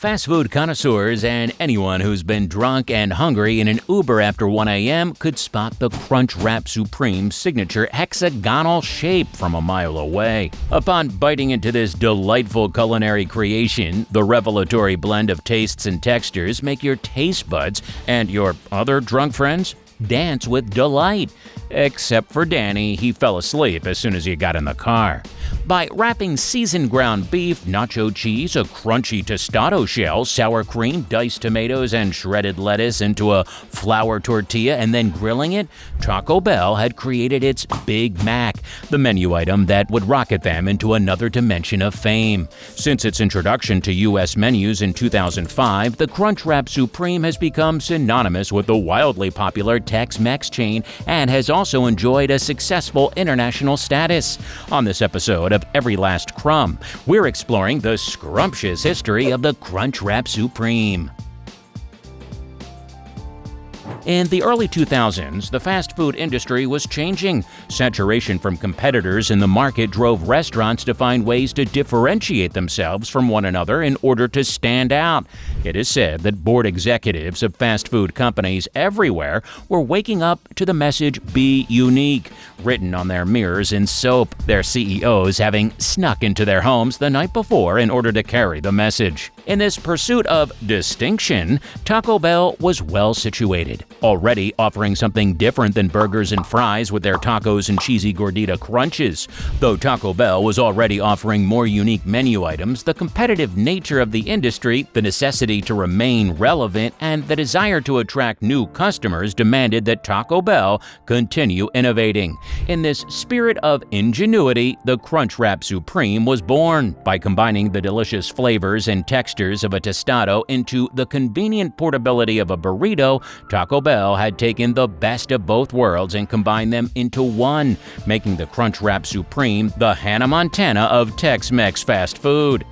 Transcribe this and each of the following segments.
Fast food connoisseurs and anyone who's been drunk and hungry in an Uber after 1 a.m. could spot the Crunchwrap Supreme signature hexagonal shape from a mile away. Upon biting into this delightful culinary creation, the revelatory blend of tastes and textures make your taste buds and your other drunk friends dance with delight. Except for Danny, he fell asleep as soon as he got in the car. By wrapping seasoned ground beef, nacho cheese, a crunchy tostado shell, sour cream, diced tomatoes, and shredded lettuce into a flour tortilla and then grilling it, Taco Bell had created its Big Mac, the menu item that would rocket them into another dimension of fame. Since its introduction to U.S. menus in 2005, the Crunchwrap Supreme has become synonymous with the wildly popular Tex-Mex chain and has also enjoyed a successful international status. On this episode of Every Last Crumb, we're exploring the scrumptious history of the Crunchwrap Supreme. In the early 2000s, the fast food industry was changing. Saturation from competitors in the market drove restaurants to find ways to differentiate themselves from one another in order to stand out. It is said that board executives of fast food companies everywhere were waking up to the message "Be unique," written on their mirrors in soap, their CEOs having snuck into their homes the night before in order to carry the message. In this pursuit of distinction, Taco Bell was well situated, already offering something different than burgers and fries with their tacos and cheesy gordita crunches. Though Taco Bell was already offering more unique menu items, the competitive nature of the industry, the necessity to remain relevant, and the desire to attract new customers demanded that Taco Bell continue innovating. In this spirit of ingenuity, the Crunchwrap Supreme was born by combining the delicious flavors and textures of a tostado into the convenient portability of a burrito. Taco Bell had taken the best of both worlds and combined them into one, making the Crunchwrap Supreme the Hannah Montana of Tex-Mex fast food.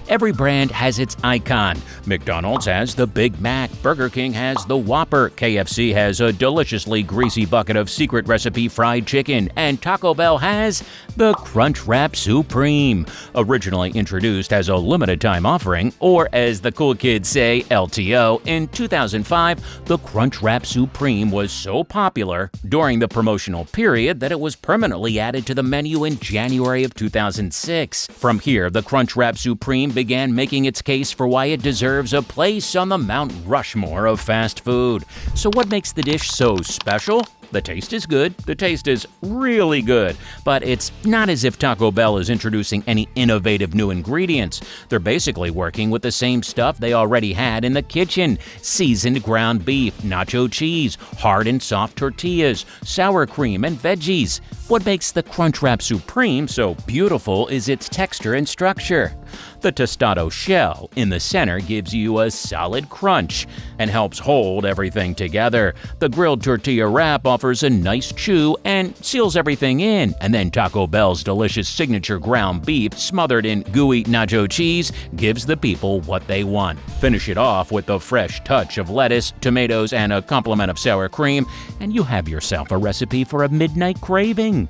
Every brand has its icon. McDonald's has the Big Mac, Burger King has the Whopper, KFC has a deliciously greasy bucket of secret recipe fried chicken, and Taco Bell has the Crunchwrap Supreme. Originally introduced as a limited time offering, or as the cool kids say, LTO, in 2005, the Crunchwrap Supreme was so popular during the promotional period that it was permanently added to the menu in January of 2006. From here, the Crunchwrap Supreme began making its case for why it deserves a place on the Mount Rushmore of fast food. So what makes the dish so special? The taste is good. The taste is really good. But it's not as if Taco Bell is introducing any innovative new ingredients. They're basically working with the same stuff they already had in the kitchen: seasoned ground beef, nacho cheese, hard and soft tortillas, sour cream, and veggies. What makes the Crunchwrap Supreme so beautiful is its texture and structure. The tostado shell in the center gives you a solid crunch and helps hold everything together. The grilled tortilla wrap offers a nice chew and seals everything in. And then Taco Bell's delicious signature ground beef smothered in gooey nacho cheese gives the people what they want. Finish it off with a fresh touch of lettuce, tomatoes, and a complement of sour cream, and you have yourself a recipe for a midnight craving.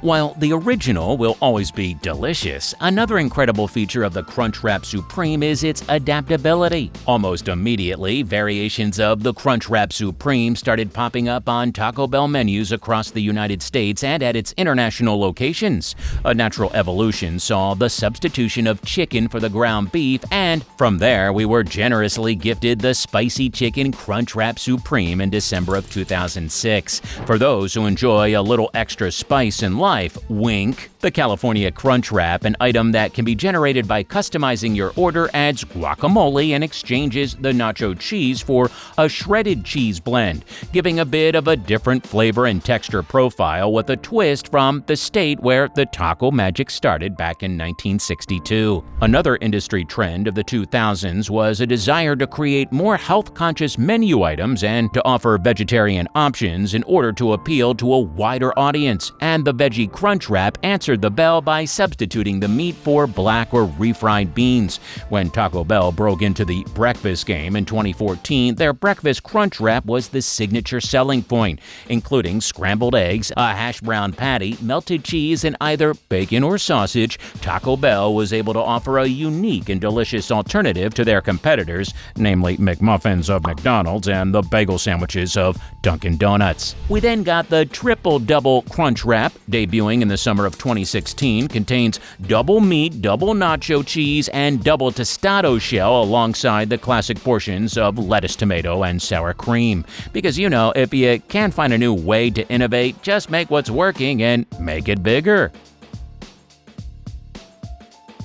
While the original will always be delicious, another incredible feature of the Crunchwrap Supreme is its adaptability. Almost immediately, variations of the Crunchwrap Supreme started popping up on Taco Bell menus across the United States and at its international locations. A natural evolution saw the substitution of chicken for the ground beef, and from there we were generously gifted the Spicy Chicken Crunchwrap Supreme in December of 2006. For those who enjoy a little extra spice in life, wink. The California Crunchwrap, an item that can be generated by customizing your order, adds guacamole and exchanges the nacho cheese for a shredded cheese blend, giving a bit of a different flavor and texture profile with a twist from the state where the taco magic started back in 1962. Another industry trend of the 2000s was a desire to create more health-conscious menu items and to offer vegetarian options in order to appeal to a wider audience, and the veggie veggie Crunchwrap answered the bell by substituting the meat for black or refried beans. When Taco Bell broke into the breakfast game in 2014, their breakfast Crunchwrap was the signature selling point, including scrambled eggs, a hash brown patty, melted cheese, and either bacon or sausage. Taco Bell was able to offer a unique and delicious alternative to their competitors, namely McMuffins of McDonald's and the bagel sandwiches of Dunkin' Donuts. We then got the Triple-Double Crunchwrap, debuting in the summer of 2016, contains double meat, double nacho cheese, and double tostado shell alongside the classic portions of lettuce, tomato, and sour cream. Because, if you can't find a new way to innovate, just make what's working and make it bigger.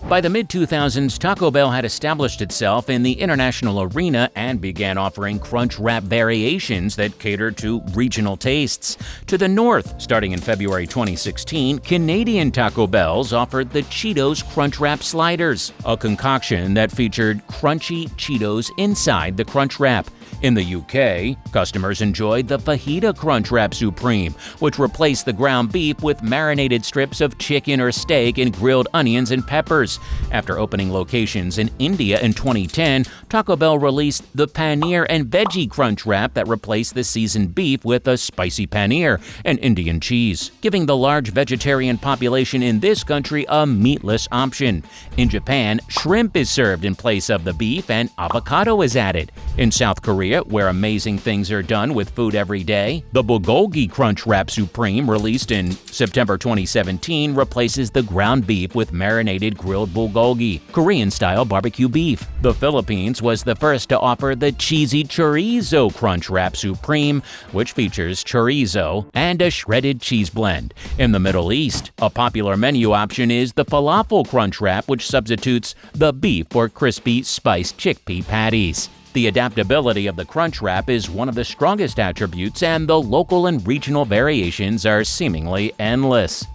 By the mid-2000s, Taco Bell had established itself in the international arena and began offering Crunchwrap variations that catered to regional tastes. To the north, starting in February 2016, Canadian Taco Bells offered the Cheetos Crunchwrap Sliders, a concoction that featured crunchy Cheetos inside the Crunchwrap. In the UK, customers enjoyed the Fajita Crunchwrap Supreme, which replaced the ground beef with marinated strips of chicken or steak and grilled onions and peppers. After opening locations in India in 2010, Taco Bell released the Paneer and Veggie Crunchwrap that replaced the seasoned beef with a spicy paneer and Indian cheese, giving the large vegetarian population in this country a meatless option. In Japan, shrimp is served in place of the beef and avocado is added. In South Korea, where amazing things are done with food every day, the Bulgogi Crunchwrap Supreme, released in September 2017, replaces the ground beef with marinated grilled bulgogi, Korean-style barbecue beef. The Philippines was the first to offer the cheesy chorizo Crunchwrap Supreme, which features chorizo and a shredded cheese blend. In the Middle East, a popular menu option is the Falafel Crunchwrap, which substitutes the beef for crispy spiced chickpea patties. The adaptability of the Crunchwrap is one of the strongest attributes, and the local and regional variations are seemingly endless.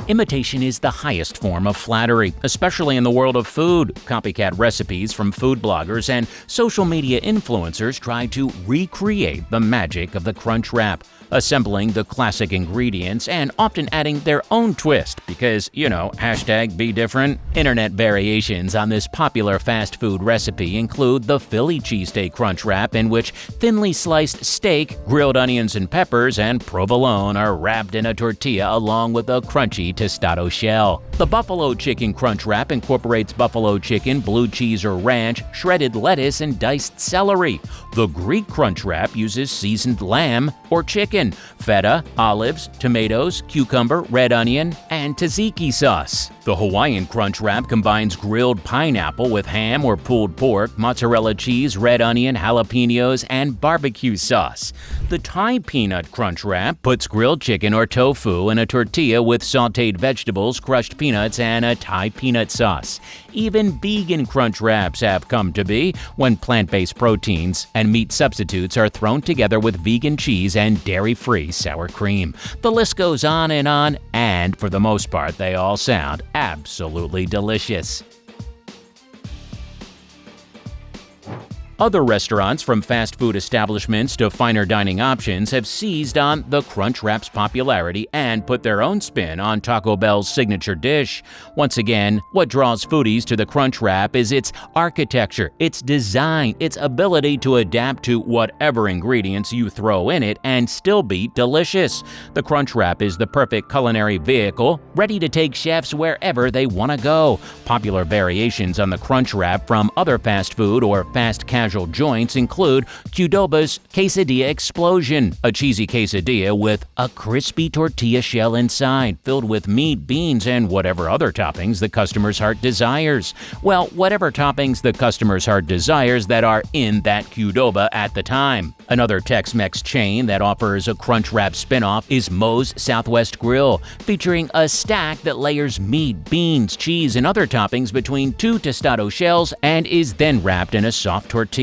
Imitation is the highest form of flattery, especially in the world of food. Copycat recipes from food bloggers and social media influencers try to recreate the magic of the Crunchwrap, assembling the classic ingredients and often adding their own twist because, #be different. Internet variations on this popular fast food recipe include the Philly cheesesteak Crunchwrap, in which thinly sliced steak, grilled onions and peppers, and provolone are wrapped in a tortilla along with a crunchy tostado shell. The Buffalo Chicken Crunchwrap incorporates buffalo chicken, blue cheese or ranch, shredded lettuce, and diced celery. The Greek Crunchwrap uses seasoned lamb or chicken, feta, olives, tomatoes, cucumber, red onion, and tzatziki sauce. The Hawaiian Crunchwrap combines grilled pineapple with ham or pulled pork, mozzarella cheese, red onion, jalapenos, and barbecue sauce. The Thai Peanut Crunchwrap puts grilled chicken or tofu in a tortilla with sautéed vegetables, crushed peanuts, and a Thai peanut sauce. Even vegan Crunchwraps have come to be when plant-based proteins and meat substitutes are thrown together with vegan cheese and dairy-free sour cream. The list goes on, and for the most part, they all sound absolutely delicious. Other restaurants, from fast food establishments to finer dining options, have seized on the Crunchwrap's popularity and put their own spin on Taco Bell's signature dish. Once again, what draws foodies to the Crunchwrap is its architecture, its design, its ability to adapt to whatever ingredients you throw in it and still be delicious. The Crunchwrap is the perfect culinary vehicle, ready to take chefs wherever they want to go. Popular variations on the Crunchwrap from other fast food or fast casual joints include Qdoba's Quesadilla Explosion, a cheesy quesadilla with a crispy tortilla shell inside, filled with meat, beans, and whatever other toppings the customer's heart desires. Well, whatever toppings the customer's heart desires that are in that Qdoba at the time. Another Tex-Mex chain that offers a Crunchwrap spin-off is Moe's Southwest Grill, featuring a stack that layers meat, beans, cheese, and other toppings between two tostado shells and is then wrapped in a soft tortilla.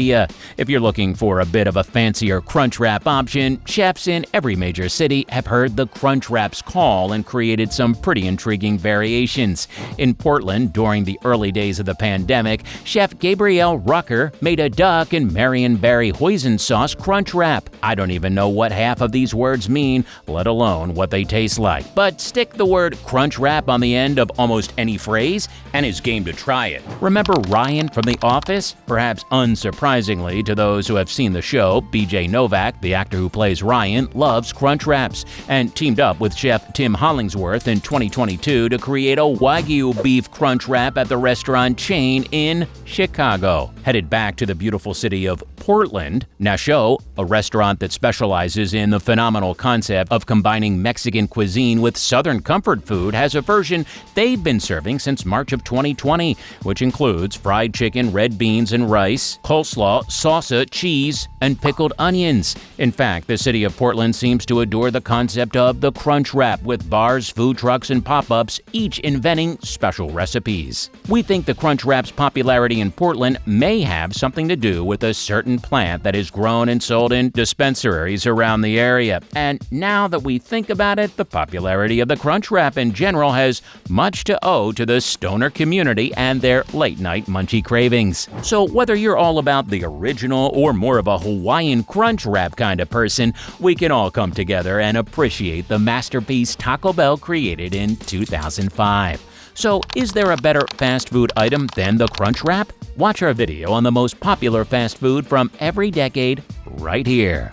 If you're looking for a bit of a fancier Crunchwrap option, chefs in every major city have heard the Crunchwrap's call and created some pretty intriguing variations. In Portland, during the early days of the pandemic, Chef Gabrielle Rucker made a duck and Marionberry hoisin sauce Crunchwrap Crunchwrap. I don't even know what half of these words mean, let alone what they taste like. But stick the word Crunchwrap on the end of almost any phrase, and it's game to try it. Remember Ryan from The Office? Perhaps unsurprisingly to those who have seen the show, BJ Novak, the actor who plays Ryan, loves Crunchwraps and teamed up with chef Tim Hollingsworth in 2022 to create a Wagyu beef Crunchwrap at the restaurant chain in Chicago. Headed back to the beautiful city of Portland, Nacho, a restaurant that specializes in the phenomenal concept of combining Mexican cuisine with Southern comfort food, has a version they've been serving since March of 2020, which includes fried chicken, red beans and rice, coleslaw, salsa, cheese, and pickled onions. In fact, the city of Portland seems to adore the concept of the Crunchwrap, with bars, food trucks, and pop-ups each inventing special recipes. We think the Crunchwrap's popularity in Portland may have something to do with a certain plant that is grown and sold in dispensaries around the area. And now that we think about it, the popularity of the Crunchwrap in general has much to owe to the stoner community and their late-night munchie cravings. So whether you're all about the original or more of a Hawaiian Crunchwrap kind of person, we can all come together and appreciate the masterpiece Taco Bell created in 2005. So, is there a better fast food item than the Crunchwrap? Watch our video on the most popular fast food from every decade right here.